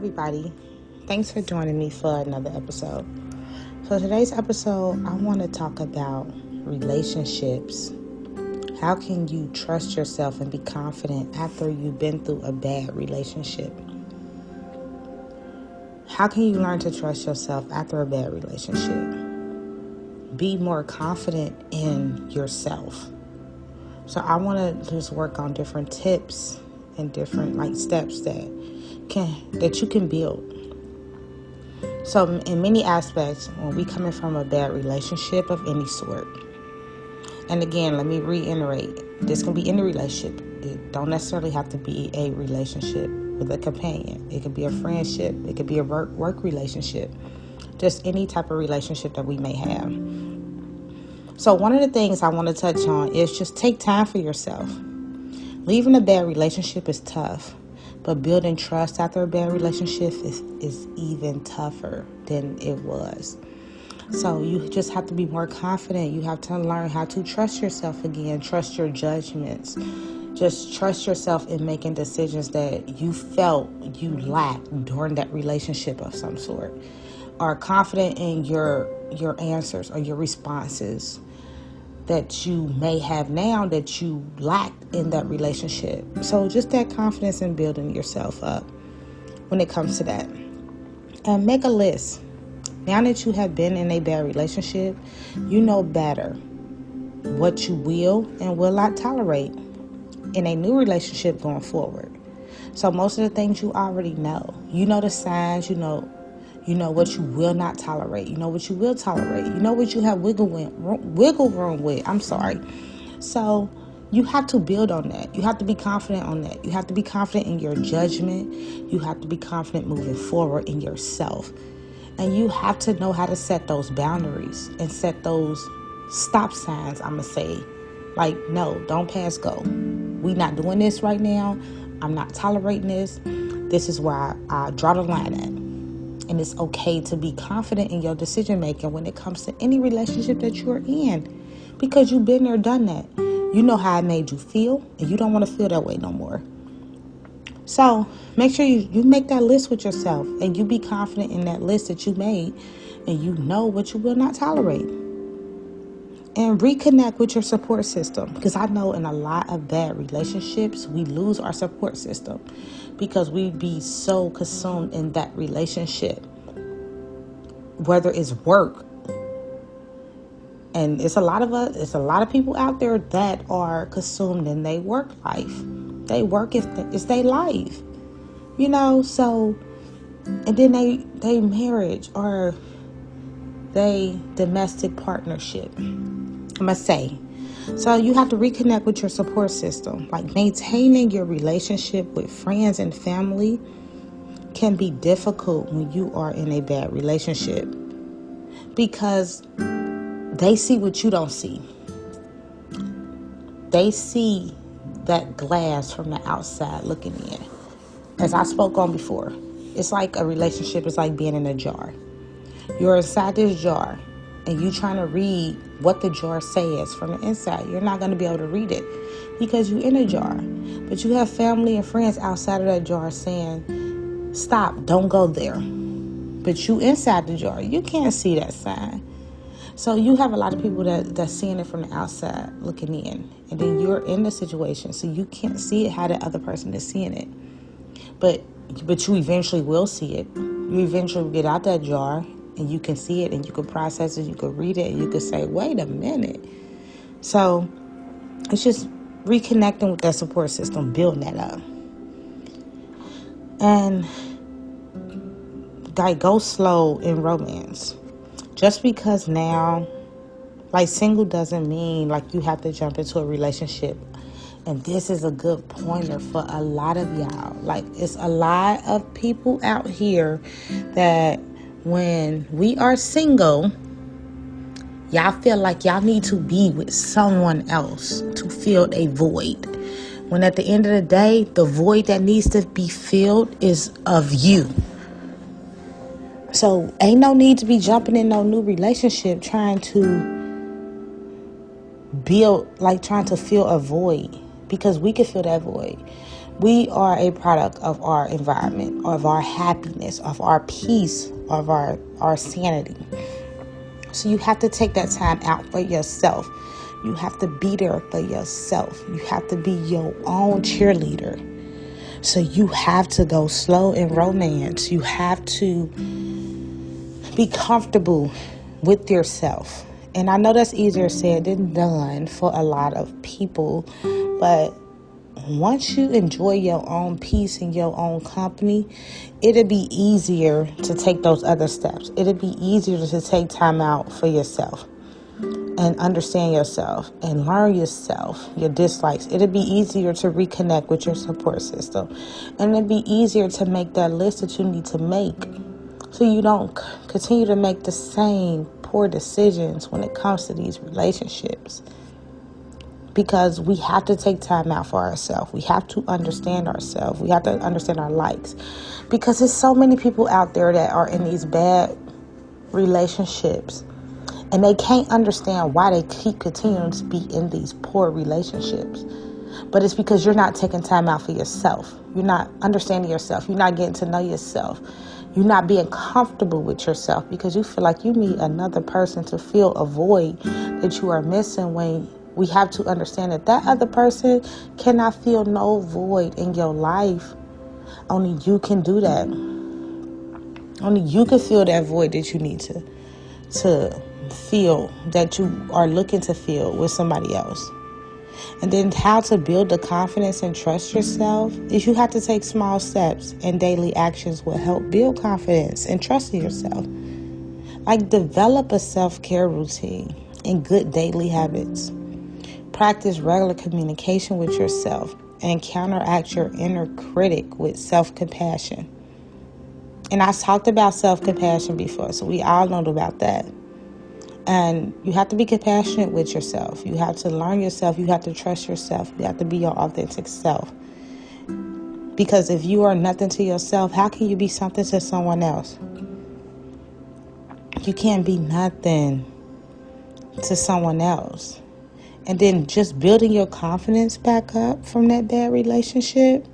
everybody. Thanks for joining me for another episode. So today's episode, I want to talk about relationships. How can you trust yourself and be confident after you've been through a bad relationship? How can you learn to trust yourself after a bad relationship? Be more confident in yourself. So I want to just work on different tips and different steps that you can build. So in many aspects, when we coming from a bad relationship of any sort, and again, let me reiterate, this can be any relationship. It don't necessarily have to be a relationship with a companion. It could be a friendship. It could be a work relationship. Just any type of relationship that we may have. So one of the things I want to touch on is just take time for yourself. Leaving a bad relationship is tough, but building trust after a bad relationship is even tougher than it was. So you just have to be more confident. You have to learn how to trust yourself again, trust your judgments. Just trust yourself in making decisions that you felt you lacked during that relationship of some sort. Are confident in your answers or your responses that you may have now that you lacked in that relationship. So just that confidence in building yourself up when it comes to that. And make a list. Now that you have been in a bad relationship, you know better what you will and will not tolerate in a new relationship going forward. So most of the things you already know. You know the signs, you know what you will not tolerate. You know what you will tolerate. You know what you have wiggle room with. So you have to build on that. You have to be confident on that. You have to be confident in your judgment. You have to be confident moving forward in yourself. And you have to know how to set those boundaries and set those stop signs, I'm going to say. Like, no, don't pass go. We not doing this right now. I'm not tolerating this. This is where I draw the line at. And it's okay to be confident in your decision making when it comes to any relationship that you're in, because you've been there, done that. You know how it made you feel, and you don't want to feel that way no more. So make sure you make that list with yourself, and you be confident in that list that you made, and you know what you will not tolerate. And reconnect with your support system, because I know in a lot of bad relationships, we lose our support system because we be so consumed in that relationship, whether it's work. And it's a lot of people out there that are consumed in their work life. They work it's their life, so, and then they marriage or they domestic partnership, I must say. So you have to reconnect with your support system. Like maintaining your relationship with friends and family can be difficult when you are in a bad relationship, because they see what you don't see. They see that glass from the outside looking in. As I spoke on before, it's like a relationship is like being in a jar. You're inside this jar, and you trying to read what the jar says from the inside. You're not going to be able to read it because you're in a jar. But you have family and friends outside of that jar saying, stop, don't go there. But you inside the jar, you can't see that sign. So you have a lot of people that's seeing it from the outside looking in. And then you're in the situation, so you can't see it how the other person is seeing it. But you eventually will see it. You eventually get out that jar, and you can see it, and you can process it, you can read it, and you can say, wait a minute. So it's just reconnecting with that support system, building that up. And go slow in romance. Just because now, single doesn't mean you have to jump into a relationship. And this is a good pointer for a lot of y'all. It's a lot of people out here that when we are single, y'all feel like y'all need to be with someone else to fill a void. When at the end of the day, the void that needs to be filled is of you. So ain't no need to be jumping in no new relationship trying to build, trying to fill a void, because we can fill that void. We are a product of our environment, of our happiness, of our peace, of our sanity. So you have to take that time out for yourself. You have to be there for yourself. You have to be your own cheerleader. So you have to go slow in romance. You have to be comfortable with yourself. And I know that's easier said than done for a lot of people. But once you enjoy your own peace and your own company, it'll be easier to take those other steps. It'll be easier to take time out for yourself and understand yourself and learn yourself, your dislikes. It'll be easier to reconnect with your support system. And it'll be easier to make that list that you need to make so you don't continue to make the same poor decisions when it comes to these relationships. Because we have to take time out for ourselves. We have to understand ourselves. We have to understand our likes. Because there's so many people out there that are in these bad relationships. And they can't understand why they keep continuing to be in these poor relationships. But it's because you're not taking time out for yourself. You're not understanding yourself. You're not getting to know yourself. You're not being comfortable with yourself because you feel like you need another person to fill a void that you are missing, when we have to understand that that other person cannot fill no void in your life. Only you can do that. Only you can fill that void that you need to feel, that you are looking to fill with somebody else. And then how to build the confidence and trust yourself is you have to take small steps, and daily actions will help build confidence and trust in yourself. Like, develop a self-care routine and good daily habits. Practice regular communication with yourself and counteract your inner critic with self-compassion. And I talked about self-compassion before, so we all know about that. And you have to be compassionate with yourself. You have to learn yourself. You have to trust yourself. You have to be your authentic self. Because if you are nothing to yourself, how can you be something to someone else? You can't be nothing to someone else. And then just building your confidence back up from that bad relationship,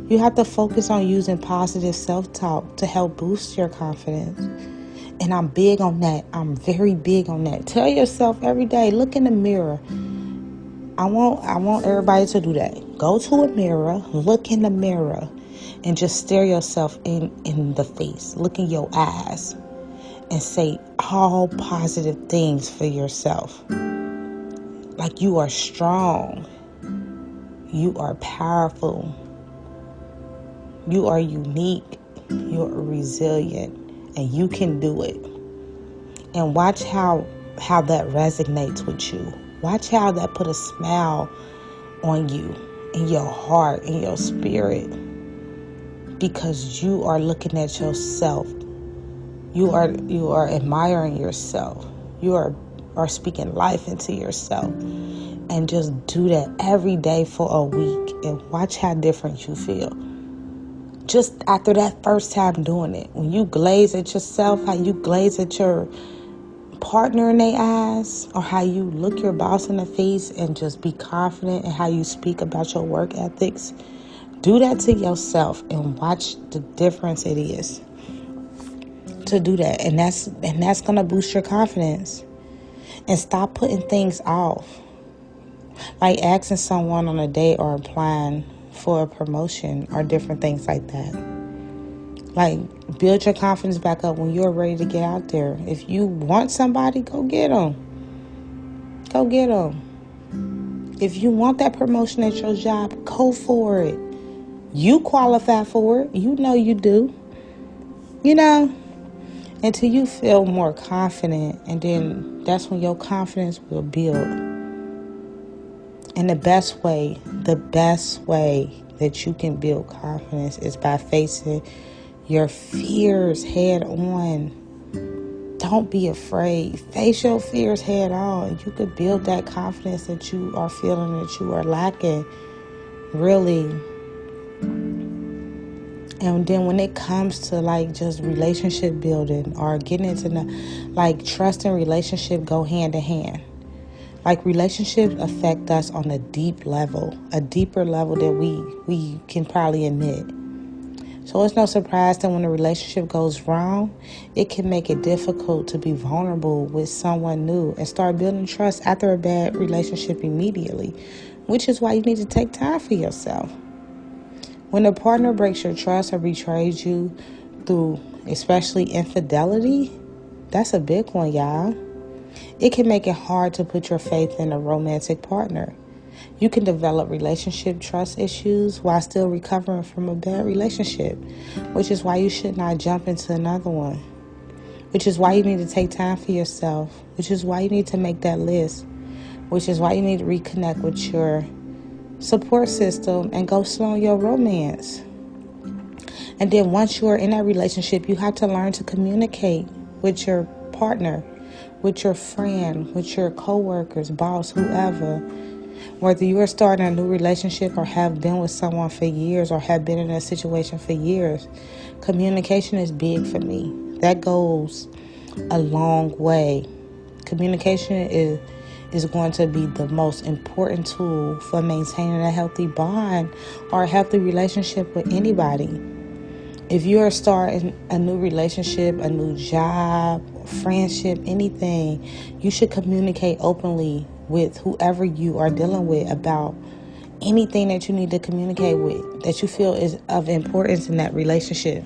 you have to focus on using positive self-talk to help boost your confidence. And I'm big on that. I'm very big on that. Tell yourself every day, look in the mirror. I want everybody to do that. Go to a mirror, look in the mirror, and just stare yourself in the face. Look in your eyes and say all positive things for yourself. Like, you are strong. You are powerful. You are unique. You are resilient. And you can do it. And watch how that resonates with you. Watch how that put a smile on you, in your heart, in your spirit. Because you are looking at yourself. You are admiring yourself. You are speaking life into yourself. And just do that every day for a week. And watch how different you feel. Just after that first time doing it, when you glaze at yourself, how you glaze at your partner in their eyes, or how you look your boss in the face and just be confident in how you speak about your work ethics, do that to yourself and watch the difference it is to do that. And that's going to boost your confidence. And stop putting things off. Like asking someone on a date or applying for a promotion or different things like that. Like, build your confidence back up when you're ready to get out there. If you want somebody, go get them. Go get them. If you want that promotion at your job, go for it. You qualify for it. You know you do. You know? Until you feel more confident, and then that's when your confidence will build. And the best way that you can build confidence is by facing your fears head on. Don't be afraid. Face your fears head on. You could build that confidence that you are feeling that you are lacking. Really. And then when it comes to like just relationship building or getting into trust and relationship go hand in hand. Like, relationships affect us on a deep level, a deeper level that we can probably admit. So it's no surprise that when a relationship goes wrong, it can make it difficult to be vulnerable with someone new and start building trust after a bad relationship immediately, which is why you need to take time for yourself. When a partner breaks your trust or betrays you through especially infidelity, that's a big one, y'all. It can make it hard to put your faith in a romantic partner. You can develop relationship trust issues while still recovering from a bad relationship, which is why you should not jump into another one, which is why you need to take time for yourself, which is why you need to make that list, which is why you need to reconnect with your support system and go slow on your romance. And then once you're in that relationship, you have to learn to communicate with your partner, with your friend, with your coworkers, boss, whoever. Whether you are starting a new relationship or have been with someone for years or have been in a situation for years, communication is big for me. That goes a long way. Communication is going to be the most important tool for maintaining a healthy bond or a healthy relationship with anybody. If you are starting a new relationship, a new job, friendship, anything, you should communicate openly with whoever you are dealing with about anything that you need to communicate with, that you feel is of importance in that relationship.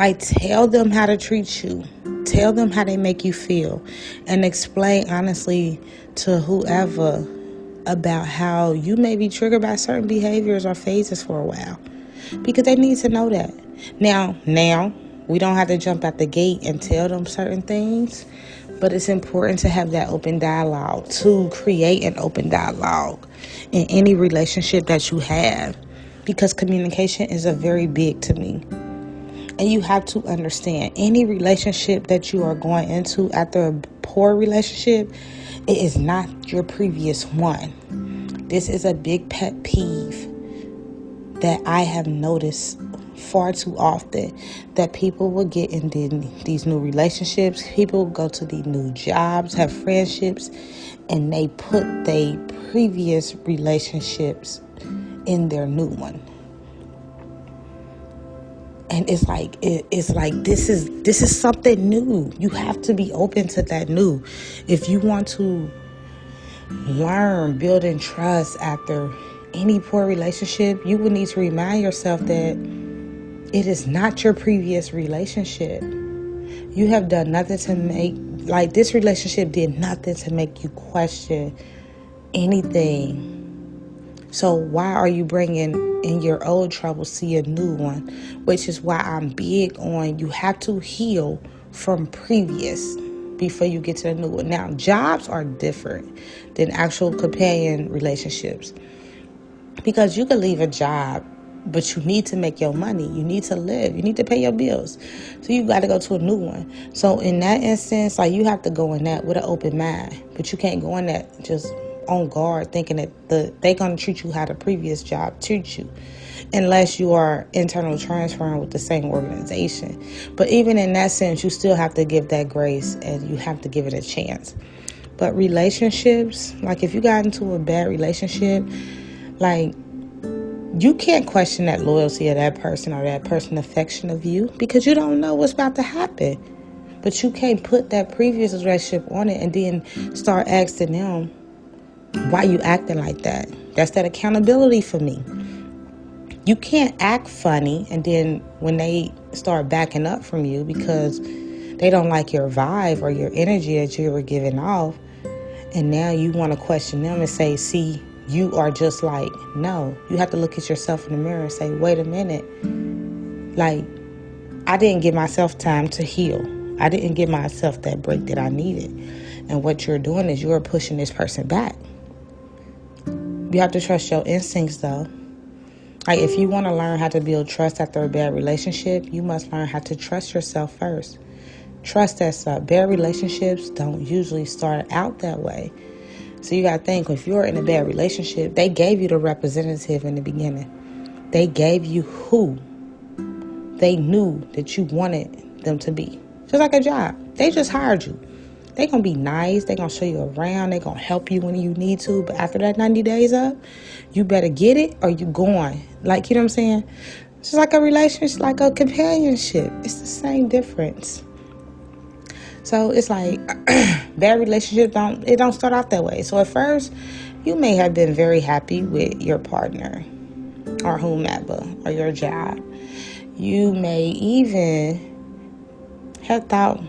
Like, tell them how to treat you. Tell them how they make you feel. And explain honestly to whoever about how you may be triggered by certain behaviors or phases for a while. Because they need to know that. Now, we don't have to jump out the gate and tell them certain things, but it's important to have that open dialogue, to create an open dialogue in any relationship that you have, because communication is a very big to me. And you have to understand, any relationship that you are going into after a poor relationship, it is not your previous one. This is a big pet peeve that I have noticed far too often, that people will get in these new relationships, people go to these new jobs, have friendships, and they put their previous relationships in their new one. And it's like this is something new. You have to be open to that new. If you want to learn building trust after any poor relationship, you will need to remind yourself that it is not your previous relationship. You have done nothing to make, this relationship did nothing to make you question anything. So why are you bringing in your old troubles to your new one? Which is why I'm big on, you have to heal from previous before you get to the new one. Now, jobs are different than actual companion relationships, because you can leave a job, but you need to make your money. You need to live. You need to pay your bills. So you got to go to a new one. So in that instance, you have to go in that with an open mind. But you can't go in that just on guard thinking that they're going to treat you how the previous job treats you, unless you are internal transferring with the same organization. But even in that sense, you still have to give that grace and you have to give it a chance. But relationships, if you got into a bad relationship, you can't question that loyalty of that person or that person's affection of you, because you don't know what's about to happen. But you can't put that previous relationship on it and then start asking them, why you acting like that? That's that accountability for me. You can't act funny and then when they start backing up from you because they don't like your vibe or your energy that you were giving off, and now you want to question them and say, see, you are just no. You have to look at yourself in the mirror and say, wait a minute. I didn't give myself time to heal. I didn't give myself that break that I needed. And what you're doing is you're pushing this person back. You have to trust your instincts, though. If you want to learn how to build trust after a bad relationship, you must learn how to trust yourself first. Trust that stuff. Bad relationships don't usually start out that way. So you got to think, if you're in a bad relationship, they gave you the representative in the beginning. They gave you who they knew that you wanted them to be. Just like a job. They just hired you. They going to be nice. They going to show you around. They going to help you when you need to. But after that 90 days up, you better get it or you going. Like, you know what I'm saying? It's like a relationship, like a companionship. It's the same difference. So it's like bad relationships don't start off that way. So at first, you may have been very happy with your partner or whomever or your job. You may even have thought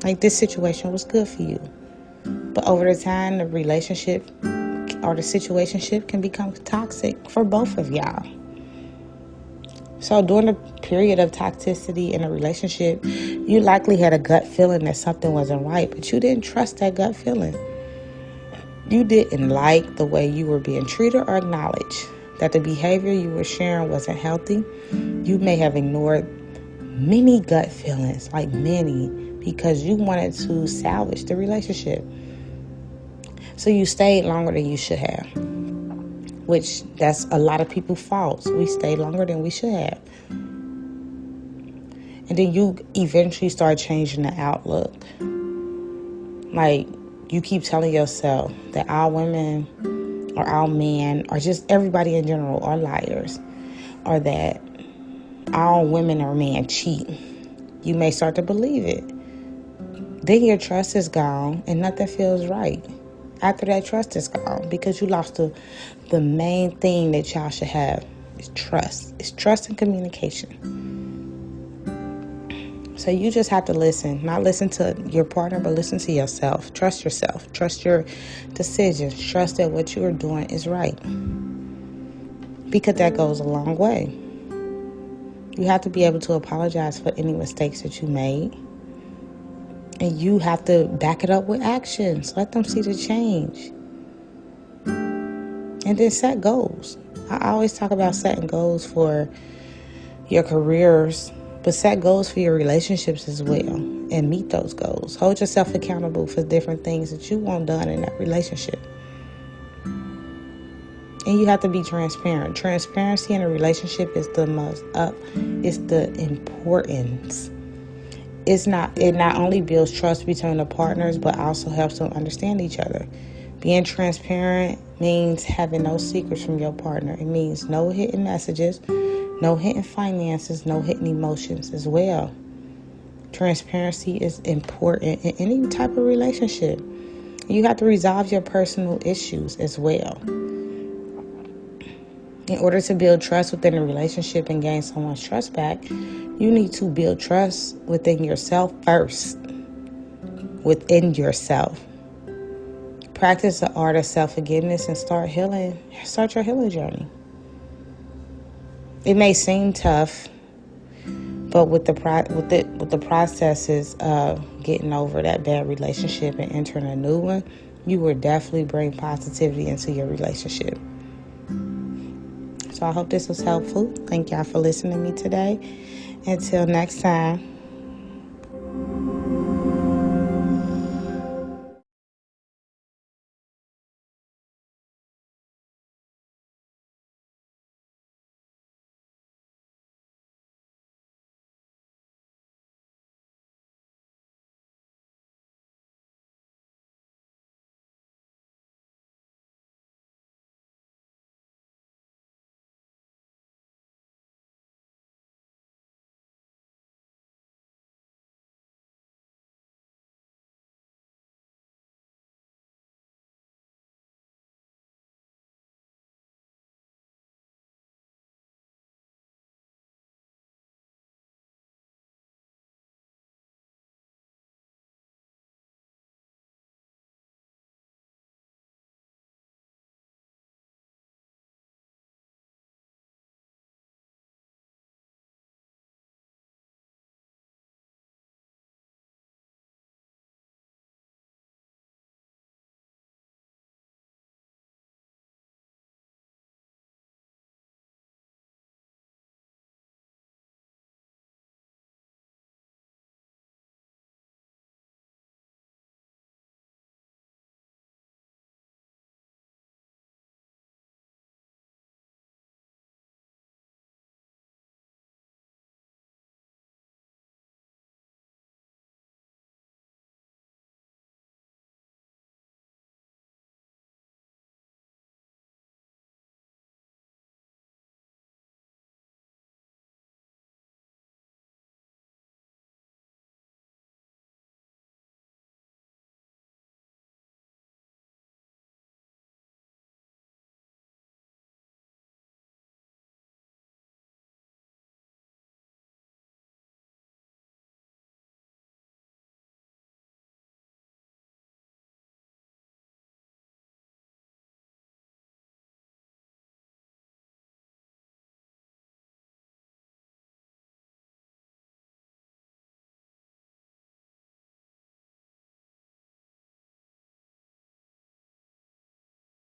like this situation was good for you. But over the time, the relationship or the situationship can become toxic for both of y'all. So during the period of toxicity in a relationship, you likely had a gut feeling that something wasn't right, but you didn't trust that gut feeling. You didn't like the way you were being treated or acknowledged that the behavior you were sharing wasn't healthy. You may have ignored many gut feelings, like many, because you wanted to salvage the relationship. So you stayed longer than you should have, which that's a lot of people's faults. We stay longer than we should have. And then you eventually start changing the outlook. Like, you keep telling yourself that all women or all men or just everybody in general are liars, or that all women or men cheat. You may start to believe it. Then your trust is gone and nothing feels right. After that trust is gone, because you lost the main thing that y'all should have is trust. It's trust and communication. So you just have to listen. Not listen to your partner, but listen to yourself. Trust yourself. Trust your decisions. Trust that what you are doing is right. Because that goes a long way. You have to be able to apologize for any mistakes that you made. And you have to back it up with actions. Let them see the change. And then set goals. I always talk about setting goals for your careers, but set goals for your relationships as well. And meet those goals. Hold yourself accountable for different things that you want done in that relationship. And you have to be transparent. Transparency in a relationship is it's the importance. It not only builds trust between the partners, but also helps them understand each other. Being transparent means having no secrets from your partner. It means no hidden messages, no hidden finances, no hidden emotions as well. Transparency is important in any type of relationship. You have to resolve your personal issues as well. In order to build trust within a relationship and gain someone's trust back, you need to build trust within yourself first. Within yourself. Practice the art of self-forgiveness and start your healing journey. It may seem tough, but with the processes of getting over that bad relationship and entering a new one, you will definitely bring positivity into your relationship. So I hope this was helpful. Thank y'all for listening to me today. Until next time.